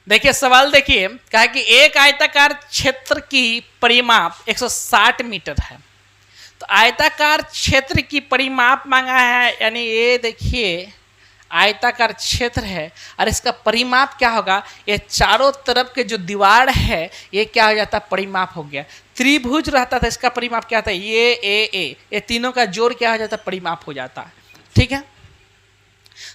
देखिए सवाल देखिए, कहा कि एक आयताकार क्षेत्र की परिमाप 160 मीटर है। तो आयताकार क्षेत्र की परिमाप मांगा है, यानी ये देखिए आयताकार क्षेत्र है और इसका परिमाप क्या होगा, ये चारों तरफ के जो दीवार है ये क्या हो जाता है, परिमाप हो गया। त्रिभुज रहता था, इसका परिमाप क्या था, ये तीनों का जोड़ क्या हो जाता है, परिमाप हो जाता है। ठीक है,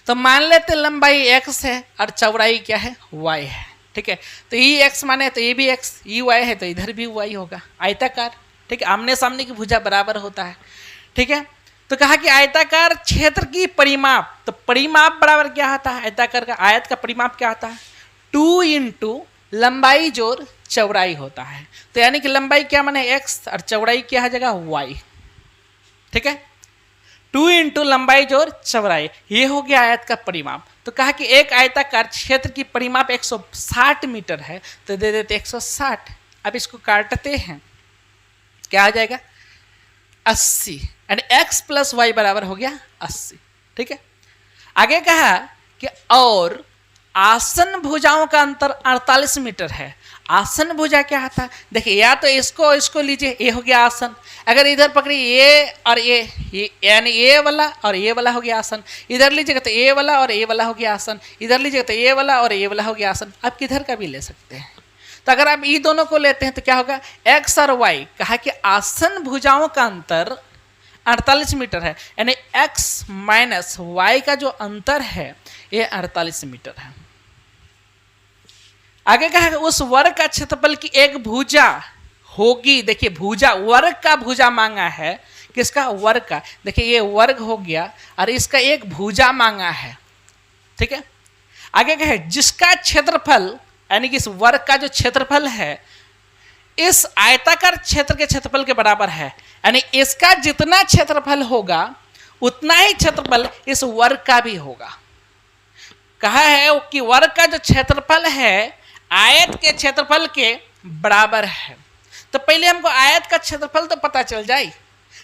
तो मान लेते लंबाई x है और चौड़ाई क्या है, y है। ठीक है, तो ये x माने तो ये भी x, ये y है तो इधर भी y होगा, आयताकार। ठीक है, आमने सामने की भुजा बराबर होता है। ठीक है, तो कहा कि आयताकार क्षेत्र की परिमाप, तो परिमाप बराबर क्या होता है, आयताकार का आयत का परिमाप क्या होता है, 2 इंटू लंबाई जोड़ चौड़ाई होता है। तो यानी कि लंबाई क्या माने x और चौड़ाई क्या हो जाएगा, y। ठीक है, 2 इंटू लंबाई जोड़ चौड़ाई, ये हो गया आयत का परिमाप। तो कहा कि एक आयताकार क्षेत्र की परिमाप 160 मीटर है, तो दे देते 160। अब इसको काटते हैं, क्या आ जाएगा, 80, यानी x प्लस वाई बराबर हो गया 80। ठीक है, आगे कहा कि और आसन भुजाओं का अंतर 48 मीटर है। आसन भुजा क्या आता है, देखिए या तो इसको लीजिए, ये हो गया आसन। अगर इधर पकड़िए ये और ये यानी ये वाला और ये वाला हो गया आसन। इधर लीजिएगा तो ये वाला और ये वाला हो गया आसन। इधर लीजिएगा तो ये वाला और ये वाला हो गया आसन। आप किधर का भी ले सकते हैं। तो अगर आप ये दोनों को लेते हैं तो क्या होगा, एक्स और वाई। कहा कि आसन भुजाओं का अंतर 48 मीटर है, यानी x माइनस वाई का जो अंतर है ये 48 मीटर है। आगे कहा उस वर्ग का क्षेत्रफल की एक भुजा होगी। देखिए भुजा, वर्ग का भुजा मांगा है, किसका, वर्ग का। देखिए ये वर्ग हो गया और इसका एक भुजा मांगा है। ठीक है, आगे कहे जिसका क्षेत्रफल, यानी कि इस वर्ग का जो क्षेत्रफल है इस आयताकार क्षेत्र के क्षेत्रफल के बराबर है, यानी इसका जितना क्षेत्रफल होगा उतना ही क्षेत्रफल इस वर्ग का भी होगा। कहा है कि वर्ग का जो क्षेत्रफल है आयत के क्षेत्रफल के बराबर है। तो पहले हमको आयत का क्षेत्रफल तो पता चल जाए,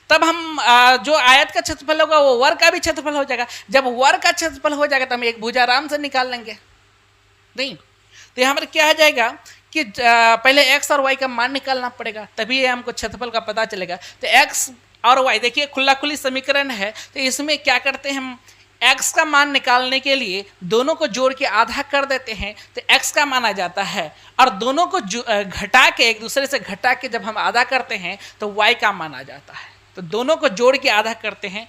तब हम जो आयत का क्षेत्रफल होगा वो वर्ग का भी क्षेत्रफल हो जाएगा। जब वर्ग का क्षेत्रफल हो जाएगा तो हम एक भुजा आराम से निकाल लेंगे। नहीं तो यहाँ पर क्या आ जाएगा कि पहले x और y का मान निकालना पड़ेगा, तभी हमको क्षेत्रफल का पता चलेगा। तो x और y, देखिए खुला खुली समीकरण है, तो इसमें क्या करते हैं हम, x का मान निकालने के लिए दोनों को जोड़ के आधा कर देते हैं तो x का मान आ जाता है, और दोनों को घटा के, एक दूसरे से घटा के जब हम आधा करते हैं तो y का मान आ जाता है। तो दोनों को जोड़ के आधा करते हैं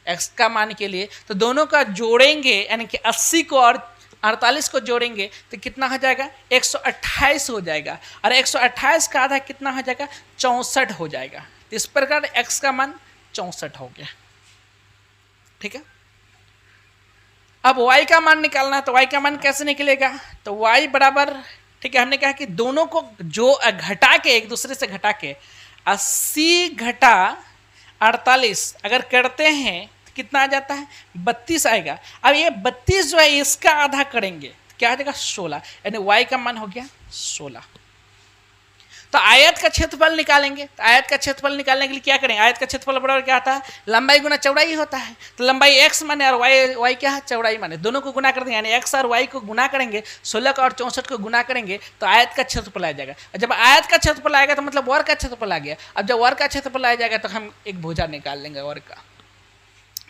x का मान के लिए, तो दोनों का जोड़ेंगे यानी कि 80 को और 48 को जोड़ेंगे तो कितना हो जाएगा, 128 हो जाएगा, और 128 का आधा कितना हो जाएगा, 64 हो जाएगा। तो इस प्रकार x का मान 64 हो गया। ठीक है, अब y का मान निकालना है, तो y का मान कैसे निकलेगा, तो y बराबर, ठीक है, हमने कहा कि दोनों को जो घटा के, एक दूसरे से घटा के 80 घटा 48 अगर करते हैं तो कितना आ जाता है, 32 आएगा। अब ये 32 जो है इसका आधा करेंगे तो क्या आ जाएगा, 16, यानी y का मान हो गया 16। तो आयत का क्षेत्रफल निकालेंगे, तो आयत का क्षेत्रफल निकालने के लिए क्या करेंगे, आयत का क्षेत्रफल बराबर क्या आता है, लंबाई गुना चौड़ाई होता है। तो लंबाई x माने और y क्या है, चौड़ाई माने, दोनों को गुना कर देंगे, यानी x और y को गुना करेंगे, 16 का और 64 को गुना करेंगे तो आयत का क्षेत्रफल आ जाएगा। और जब आयत का क्षेत्रफल आएगा तो मतलब वर्ग का क्षेत्रफल आ गया। अब जब वर्ग का क्षेत्रफल आ जाएगा तो हम एक भुजा निकाल लेंगे वर्ग का।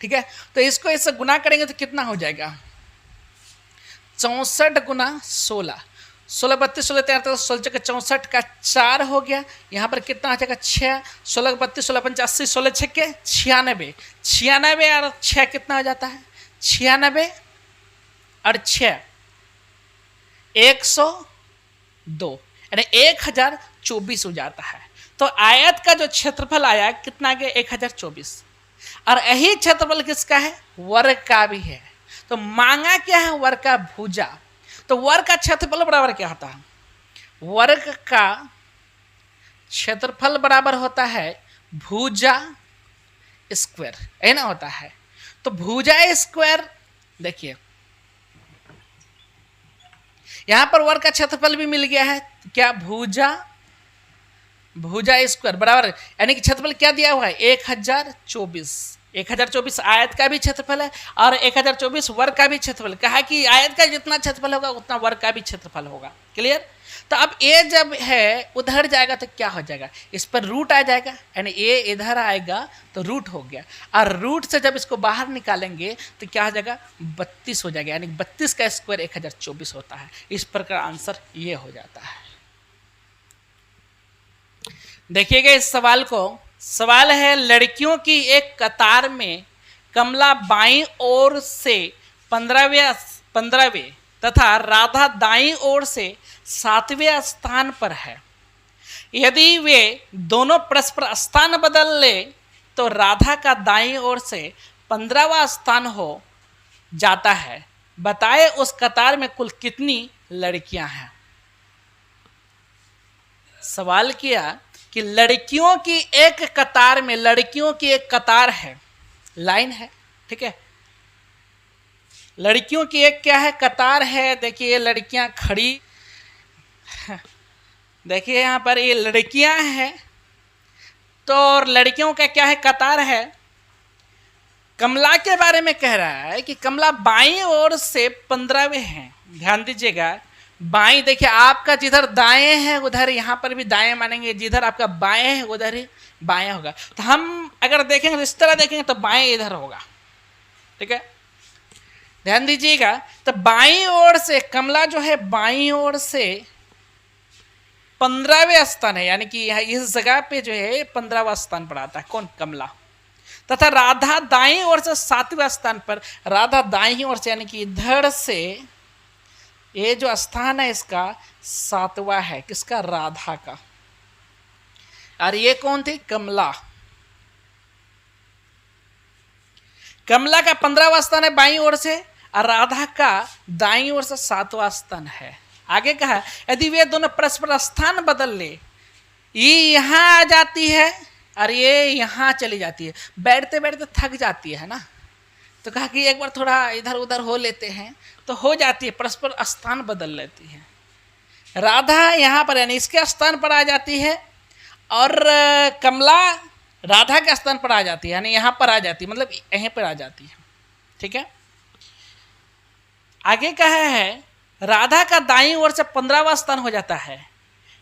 ठीक है, तो इसको इससे गुना करेंगे तो कितना हो जाएगा, 64 गुना 16, 16 32 16 13 16 64 का 4 हो गया। यहाँ पर कितना आ जाएगा, 6, 16 32 16 85 16 6 के 96, 96 और 6 कितना हो जाता है, 96 और 6 102, यानी 1024 हो जाता है। तो आयत का जो क्षेत्रफल आया कितना गया, 1024, और यही क्षेत्रफल किसका है, वर्ग का भी है। तो मांगा क्या है, वर्ग का भुजा। तो वर्ग का क्षेत्रफल बराबर क्या होता है, वर्ग का क्षेत्रफल बराबर होता है भुजा स्क्वायर, है ना, होता है। तो भुजा स्क्वायर, देखिए यहां पर वर्ग का क्षेत्रफल भी मिल गया है, क्या, भुजा स्क्वायर बराबर, यानी कि क्षेत्रफल क्या दिया हुआ है, 1024, 1024 आयत का भी क्षेत्रफल है और 1024 वर्ग का भी क्षेत्रफल। कहा कि आयत का जितना क्षेत्रफल होगा उतना वर्ग का भी क्षेत्रफल होगा। क्लियर। तो अब ए जब है उधर जाएगा तो क्या हो जाएगा, इस पर रूट आ जाएगा, यानी ए इधर आएगा तो रूट हो गया, और रूट से जब इसको बाहर निकालेंगे तो क्या हो जाएगा, 32 हो जाएगा, यानी 32 का स्क्वायर 1024 होता है। इस प्रकार आंसर ये हो जाता है। देखिएगा इस सवाल को। सवाल है, लड़कियों की एक कतार में कमला बाईं ओर से 15वें तथा राधा दाईं ओर से 7वें स्थान पर है। यदि वे दोनों परस्पर स्थान बदल ले तो राधा का दाईं ओर से 15वां स्थान हो जाता है। बताए उस कतार में कुल कितनी लड़कियां हैं। सवाल किया कि लड़कियों की एक कतार में, लड़कियों की एक कतार है, लाइन है, ठीक है, लड़कियों की एक क्या है, कतार है। देखिए लड़कियां खड़ी, देखिए यहां पर ये लड़कियां हैं, तो लड़कियों का क्या है, कतार है। कमला के बारे में कह रहा है कि कमला बाईं ओर से 15वें हैं। ध्यान दीजिएगा, बाईं, देखिए आपका जिधर दाएं है उधर यहाँ पर भी दाएं मानेंगे, जिधर आपका बाएं है उधर ही बाएं होगा। तो हम अगर देखेंगे तो इस तरह देखेंगे तो बाएं इधर होगा, ठीक है, ध्यान दीजिएगा। तो बाईं ओर से कमला जो है बाईं ओर से 15वें स्थान है, यानी कि यहाँ इस जगह पे जो है 15वां स्थान पर आता है। कौन, कमला। तथा राधा दाईं ओर से 7वें स्थान पर, राधा दाईं ओर से यानी कि इधर से ये जो स्थान है इसका 7वां है, किसका, राधा का। और ये कौन थी, कमला। कमला का 15वां स्थान है बाईं ओर से और राधा का दाईं ओर से 7वां स्थान है। आगे कहा, यदि वे दोनों परस्पर स्थान बदल ले, ये यहां आ जाती है और ये यहां चली जाती है, बैठते बैठते थक जाती है ना, तो कहा कि एक बार थोड़ा इधर उधर हो लेते हैं, तो हो जाती है, परस्पर स्थान बदल लेती है। राधा यहाँ पर यानी इसके स्थान पर आ जाती है और कमला राधा के स्थान पर आ जाती है, यानी यहाँ पर आ जाती है, मतलब यहीं पर आ जाती है, ठीक है। आगे कहा है, राधा का दाईं ओर से 15वां स्थान हो जाता है।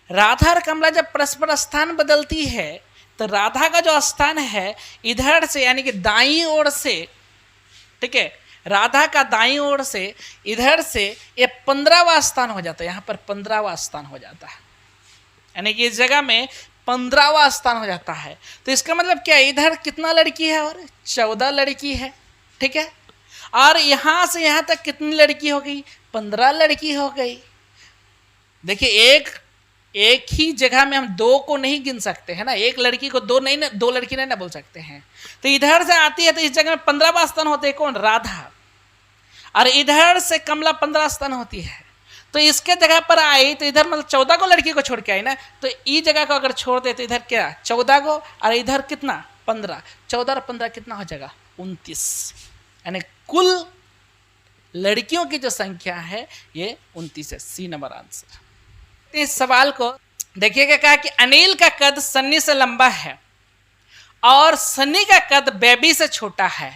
राधा और कमला जब परस्पर स्थान बदलती है तो राधा का जो स्थान है इधर से यानी कि दाईं ओर से, ठीक है, राधा का दाईं ओर से इधर से ये 15वां स्थान हो जाता है, यहाँ पर 15वां स्थान हो जाता है, यानी कि इस जगह में 15वां स्थान हो जाता है। तो इसका मतलब क्या, इधर कितना लड़की है, और 14 लड़की है, ठीक है। और यहाँ से यहाँ तक कितनी लड़की हो गई, 15 लड़की हो गई। देखिए एक ही जगह में हम दो को नहीं गिन सकते हैं ना, एक लड़की को दो लड़की नहीं ना बोल सकते हैं। तो इधर से आती है तो इस जगह में 15वां स्थान होते हैं, कौन, राधा, और इधर से कमला 15 स्थान होती है। तो इसके जगह पर आई तो इधर मतलब 14 को लड़की को छोड़ के आई ना, तो इस जगह को अगर छोड़ दे तो इधर क्या 14 को, और इधर कितना 15, 14 और 15 कितना हो जाएगा 29, यानी कुल लड़कियों की जो संख्या है ये 29 है। C number answer. इस सवाल को देखिएगा, कहा कि अनिल का कद सन्नी से लंबा है और सन्नी का कद बेबी से छोटा है।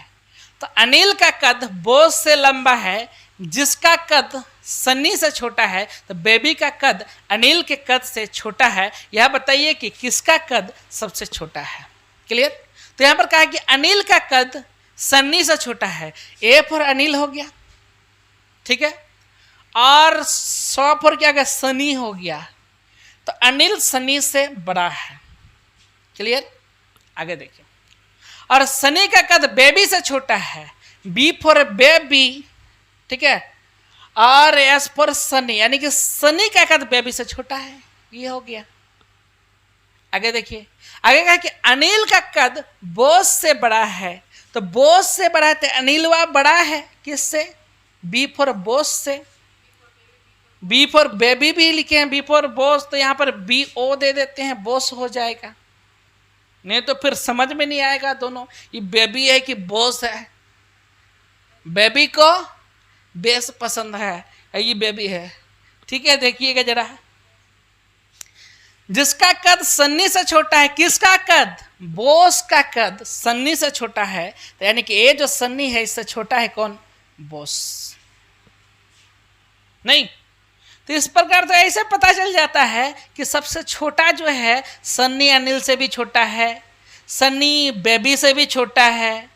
तो अनिल का कद बोझ से लंबा है, जिसका कद सन्नी से छोटा है, तो बेबी का कद अनिल के कद से छोटा है। यह बताइए कि किसका कद सबसे छोटा है। क्लियर। तो यहां पर कहा कि अनिल का कद सन्नी से छोटा है, ए फॉर अनिल हो गया, ठीक है, और 100 फॉर क्या गया, सनी हो गया। तो अनिल सनी से बड़ा है। क्लियर। आगे देखिए, और सनी का कद बेबी से छोटा है, बी फॉर बेबी, ठीक है, और एस फॉर सनी, यानी कि सनी का कद बेबी से छोटा है, ये हो गया। आगे देखिए, आगे कहा कि अनिल का कद बोझ से बड़ा है। तो बोझ से बड़ा है तो अनिलवा बड़ा है किससे, बी फॉर बोझ से। बी फॉर बेबी भी लिखे हैं, बी फॉर बोझ, तो यहां पर बी ओ दे देते हैं, बोझ हो जाएगा, नहीं तो फिर समझ में नहीं आएगा दोनों, ये बेबी है कि बोझ है। बेबी को बेस पसंद है, ये बेबी है, ठीक है। देखिएगा जरा, जिसका कद सन्नी से छोटा है, किसका कद? बोस का कद सन्नी से छोटा है, तो यानी कि ये जो सन्नी है इससे छोटा है कौन? बोस। नहीं, तो इस प्रकार तो ऐसे पता चल जाता है कि सबसे छोटा जो है सन्नी अनिल से भी छोटा है, सन्नी बेबी से भी छोटा है,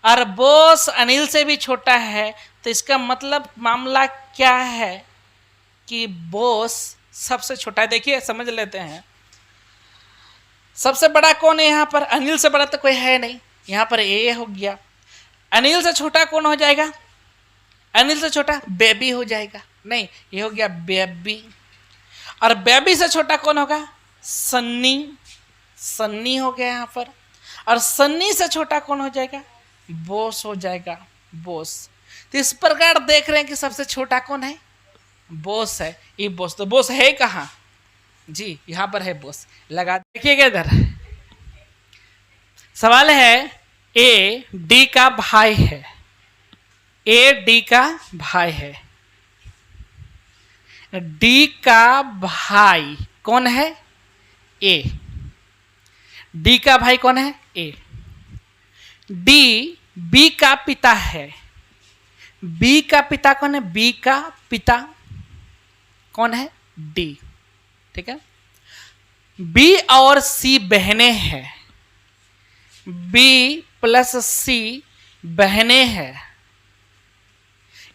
और बोस अनिल से भी छोटा है। तो इसका मतलब मामला क्या है कि बोस सबसे छोटा है। देखिए समझ लेते हैं, सबसे बड़ा कौन है यहाँ पर? अनिल से बड़ा तो कोई है नहीं, यहाँ पर ए हो गया। अनिल से छोटा कौन हो जाएगा? अनिल से छोटा बेबी हो जाएगा। नहीं, ये हो गया बेबी। और बेबी से छोटा कौन होगा? सन्नी। सन्नी हो गया यहाँ पर। और सन्नी से छोटा कौन हो जाएगा? बोस हो जाएगा, बोस। तो इस प्रकार देख रहे हैं कि सबसे छोटा कौन है? बोस है। ये बोस, तो बोस है कहाँ? जी यहाँ पर है बोस। लगा देखिएगा इधर, सवाल है ए डी का भाई है, ए डी का भाई है। डी का भाई कौन है? ए। डी का भाई कौन है? ए। डी बी का पिता है। बी का पिता कौन है? बी का पिता कौन है? डी। ठीक है। बी और सी बहनें हैं, बी प्लस सी बहनें हैं।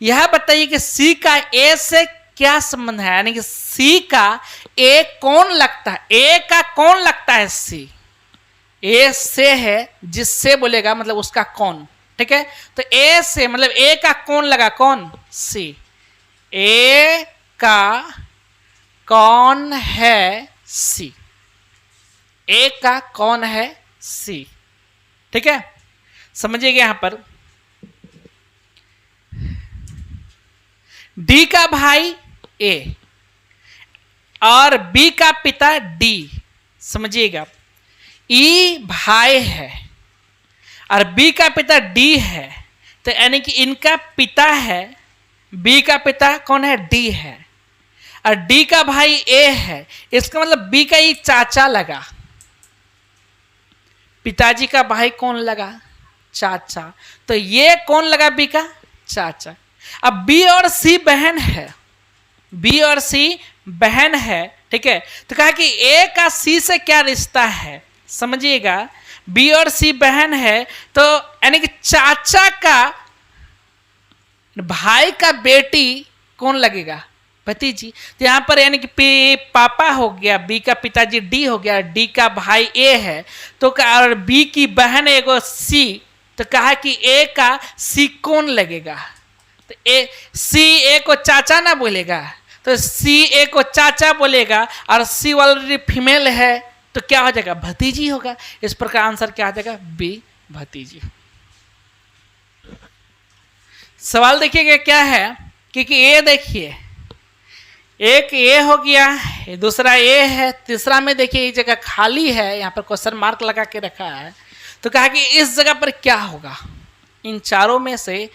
यह बताइए कि सी का ए से क्या संबंध है, यानी कि सी का ए कौन लगता है? ए का कौन लगता है? सी। ए से है, जिससे बोलेगा मतलब उसका कौन। ठीक है, तो ए से मतलब ए का कौन लगा? कौन? सी। ए का कौन है? सी। ए का कौन है? सी। ठीक है, समझिएगा यहां पर डी का भाई ए और बी का पिता डी। समझिएगा, ई भाई है और बी का पिता डी है, तो यानी कि इनका पिता है, बी का पिता कौन है? डी है, और डी का भाई ए है। इसका मतलब बी का ये चाचा लगा। पिताजी का भाई कौन लगा? चाचा। तो ये कौन लगा? बी का चाचा। अब बी और सी बहन है, बी और सी बहन है। ठीक है, तो कहा कि ए का सी से क्या रिश्ता है? समझिएगा, बी और सी बहन है, तो यानी कि चाचा का भाई का बेटी कौन लगेगा? भतीजी। तो यहां पर यानी कि पापा हो गया, बी का पिताजी डी हो गया, डी का भाई ए है, तो और बी की बहन एगो सी, तो कहा कि ए का सी कौन लगेगा? तो ए सी ए को चाचा ना बोलेगा, तो सी ए को चाचा बोलेगा, और सी ऑलरेडी फीमेल है, तो क्या हो जाएगा? भतीजी होगा। इस प्रकार आंसर क्या आ जाएगा? बी, भतीजी। सवाल देखिएगा क्या है, क्योंकि ए देखिए, एक ए हो गया, दूसरा ए है, तीसरा में देखिए ये जगह खाली है, यहाँ पर क्वेश्चन मार्क लगा के रखा है, तो कहा कि इस जगह पर क्या होगा? इन चारों में से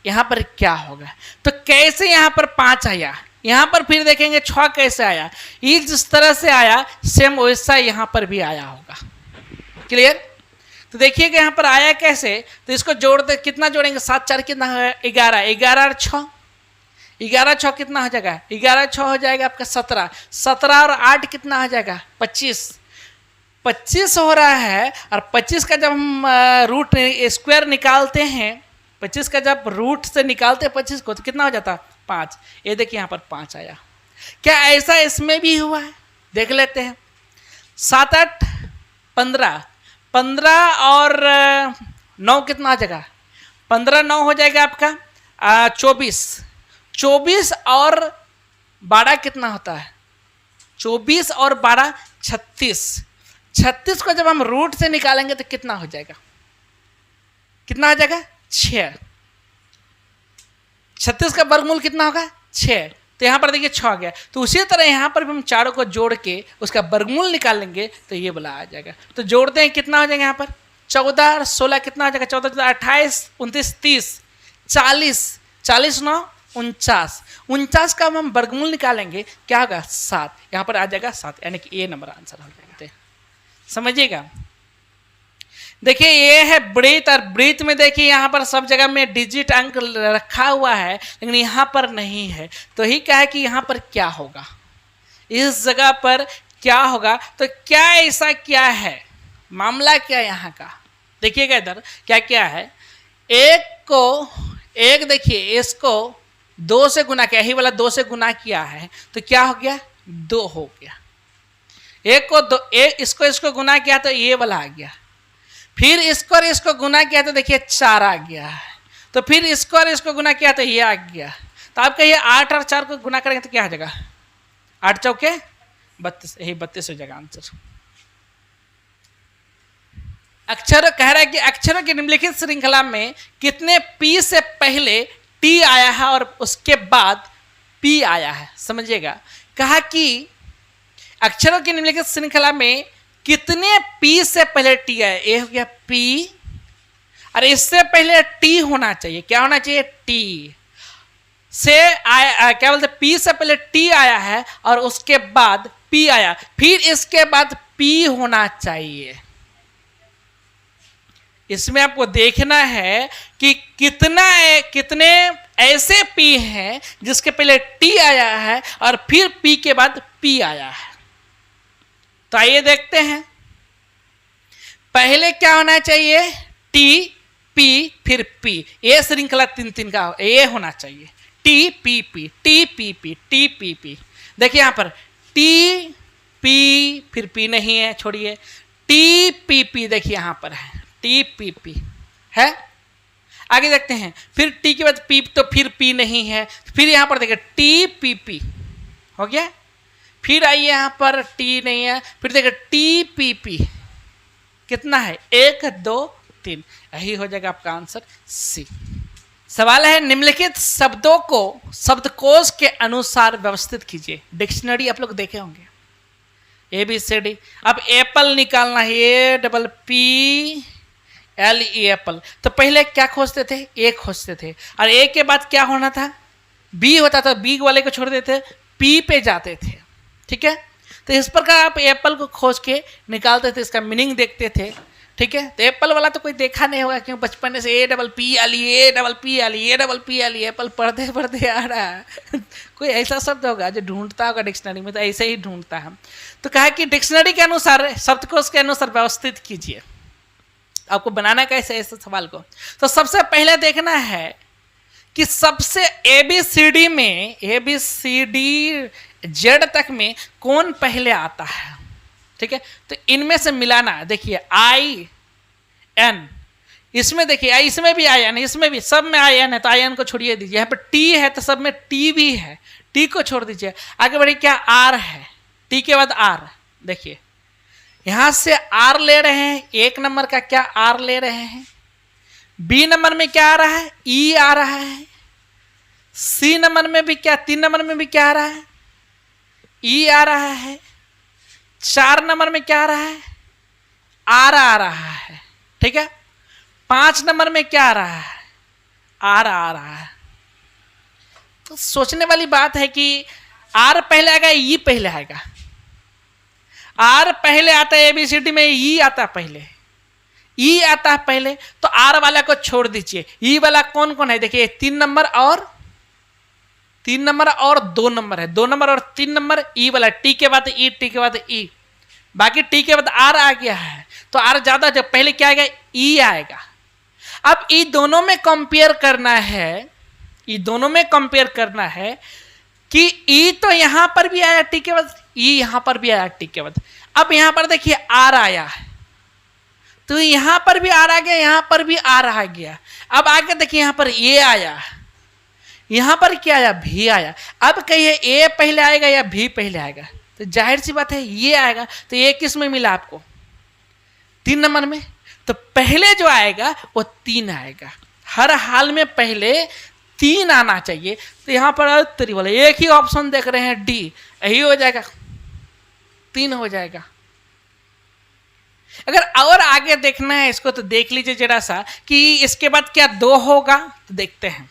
यहाँ पर क्या होगा? तो कैसे यहाँ पर 5 आया, यहाँ पर फिर देखेंगे 6 कैसे आया। ये जिस तरह से आया सेम वैसा यहाँ पर भी आया होगा। क्लियर? तो देखिएगा यहाँ पर आया कैसे, तो इसको जोड़ते कितना जोड़ेंगे? 7 4 कितना है? 11, 11 और 6, 11 6 कितना हो जाएगा? 11 6 हो जाएगा आपका 17, 17 और 8 कितना हो जाएगा? 25, 25 हो रहा है। और 25 का जब हम रूट स्क्वायर निकालते हैं, 25 का जब रूट से निकालते हैं 25 को, तो कितना हो जाता? 5। ये देखिए यहाँ पर 5 आया। क्या ऐसा इसमें भी हुआ है? देख लेते हैं। 7 8 15, 15 और 9 कितना हो जाएगा? 15 9 हो जाएगा आपका 24, 24 और 12 कितना होता है? 24 और 12 36, 36 को जब हम रूट से निकालेंगे तो कितना हो जाएगा? कितना हो जाएगा? 6। 36 का वर्गमूल कितना होगा? 6। तो यहाँ पर देखिए 6 आ गया। तो उसी तरह यहाँ पर भी हम चारों को जोड़ के उसका वर्गमूल निकालेंगे तो ये वाला आ जाएगा। तो जोड़ते हैं, कितना हो जाएगा यहाँ पर? 14 और 16 कितना हो जाएगा? 14 28 29 30 40, 40 9 49। 49 का हम वर्गमूल निकालेंगे, क्या होगा 7, यहाँ पर आ जाएगा 7, यानी कि ए नंबर आंसर हो जाएगा। समझिएगा। देखिए ये है ब्रीथ, और ब्रीथ में देखिए यहाँ पर सब जगह में डिजिट अंक रखा हुआ है, लेकिन यहाँ पर नहीं है। तो ही क्या है कि यहाँ पर क्या होगा, इस जगह पर क्या होगा। तो क्या ऐसा क्या है, मामला क्या है यहाँ का, देखिएगा इधर क्या क्या है। एक देखिए इसको 2 से गुना किया, यही वाला 2 से गुना किया है, तो क्या हो गया 2 हो गया। एक को 2, इसको गुना किया तो ये वाला आ गया, फिर इसको और इसको गुना किया तो देखिए 4 आ गया है, तो फिर इसको और इसको गुना किया तो ये आ गया। तो आप कहिए 8 और 4 को गुना करेंगे तो क्या हो जाएगा, 8 चौके 32, यही 32 हो जाएगा आंसर। अक्षर कह रहा है कि अक्षरों की निम्नलिखित श्रृंखला में कितने पी से पहले टी आया है और उसके बाद पी आया है। समझिएगा, कहा कि अक्षरों की निम्नलिखित श्रृंखला में कितने पी से पहले टी आया, ए हो गया पी, और इससे पहले टी होना चाहिए, क्या होना चाहिए टी से आया, क्या बोलते पी से पहले टी आया है और उसके बाद पी आया, फिर इसके बाद पी होना चाहिए। इसमें आपको देखना है कि कितने ऐसे पी हैं जिसके पहले टी आया है और फिर पी के बाद पी आया है। तो आइए देखते हैं, पहले क्या होना चाहिए टी पी फिर पी, ये श्रृंखला 3-3 का ये होना चाहिए, T P P T P P T P P. देखिए यहां पर टी पी फिर पी नहीं है, छोड़िए, टी पी पी देखिए यहां पर है टी पी पी है। आगे देखते हैं, फिर टी के बाद पी तो फिर पी नहीं है, फिर यहां पर देखिए टी पी पी हो गया, फिर आइए यहां पर टी नहीं है, फिर देखिए टी पी पी, कितना है 1 2 3, यही हो जाएगा आपका आंसर सी। सवाल है निम्नलिखित शब्दों को शब्दकोश के अनुसार व्यवस्थित कीजिए। डिक्शनरी आप लोग देखे होंगे ABCD। अब एप्पल निकालना है, APPLE एप्पल। तो पहले क्या खोजते थे, ए खोजते थे, और ए के बाद क्या होना था बी होता था, बी वाले को छोड़ देते पी पे जाते थे। ठीक है, तो इस प्रकार आप एप्पल को खोज के निकालते थे, इसका मीनिंग देखते थे। ठीक है, तो एप्पल वाला तो कोई देखा नहीं होगा, क्यों बचपन से APPLE एप्पल पढ़ते पढ़ते आ रहा है। कोई ऐसा शब्द होगा जो ढूंढता होगा डिक्शनरी में, तो ऐसे ही ढूंढता है। तो कहा कि डिक्शनरी के अनुसार शब्दकोश के अनुसार व्यवस्थित कीजिए। आपको बनाना कैसे ऐसे सवाल को, तो सबसे पहले देखना है कि सबसे ABCD में ABCD Z तक में कौन पहले आता है। ठीक है, तो इनमें से मिलाना। देखिए IN, इसमें देखिए इसमें भी IN है, इसमें भी, सब में IN है, तो IN को छोड़िए दीजिए। यहाँ पर T है तो सब में T भी है, T को छोड़ दीजिए। आगे बढ़िए, क्या R है, T के बाद R। देखिए यहां से R ले रहे हैं, 1 नंबर का क्या R ले रहे हैं। B नंबर में क्या आ रहा है, E आ रहा है। C नंबर में भी क्या, 3 नंबर में भी क्या आ रहा है, E आ रहा है। 4 नंबर में क्या आ रहा है, R आ रहा है। ठीक है, 5 नंबर में क्या आ रहा है, R आ रहा है। तो सोचने वाली बात है कि R पहले आएगा, E पहले आएगा। R पहले आता है ABCD में, E आता पहले, E आता है पहले, तो R वाला को छोड़ दीजिए। E वाला कौन कौन है, देखिए 3 नंबर और 2 नंबर है, 2 नंबर और 3 नंबर। E वाला T के बाद E, T के बाद E, बाकी T के बाद R आ गया है। तो R ज्यादा, जब पहले क्या आएगा, E आएगा। अब E दोनों में कंपेयर करना है, E दोनों में कंपेयर करना है कि E तो यहां पर भी आया T के बाद, E यहां पर भी आया T के बाद। अब यहां पर देखिए R आया है, तो यहां पर भी R आ गया, यहां पर भी R आ गया। अब आगे देखिए यहां पर A आया, यहां पर क्या आया, V आया। अब कहिए A पहले आएगा या V पहले आएगा, तो जाहिर सी बात है ये आएगा। तो ये किस में मिला आपको, 3 नंबर में। तो पहले जो आएगा वो 3 आएगा, हर हाल में पहले 3 आना चाहिए। तो यहां पर तरी वाला एक ही ऑप्शन देख रहे हैं, डी, यही हो जाएगा, 3 हो जाएगा। अगर और आगे देखना है इसको तो देख लीजिए जरा सा कि इसके बाद क्या 2 होगा, तो देखते हैं।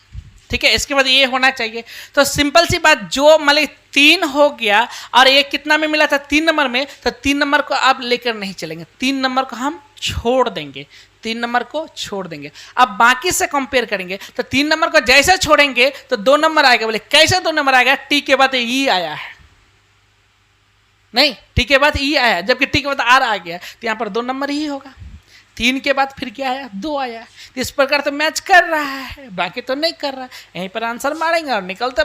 ठीक है, इसके बाद ये होना चाहिए। तो सिंपल सी बात, जो मान ली 3 हो गया और ये कितना में मिला था 3 नंबर में, तो 3 नंबर को आप लेकर नहीं चलेंगे, 3 नंबर को हम छोड़ देंगे, 3 नंबर को छोड़ देंगे। अब बाकी से कंपेयर करेंगे तो 3 नंबर को जैसे छोड़ेंगे तो 2 नंबर आएगा। बोले कैसे 2 नंबर आएगा? टी के बाद ई आया है, नहीं टी के बाद ई आया, जबकि टी के बाद आर आ गया, तो यहाँ पर 2 नंबर ही होगा। 3 के बाद फिर क्या आया? 2 आया। इस प्रकार तो मैच कर रहा है, बाकी तो नहीं कर रहा है। यहीं पर आंसर मारेंगे और निकलते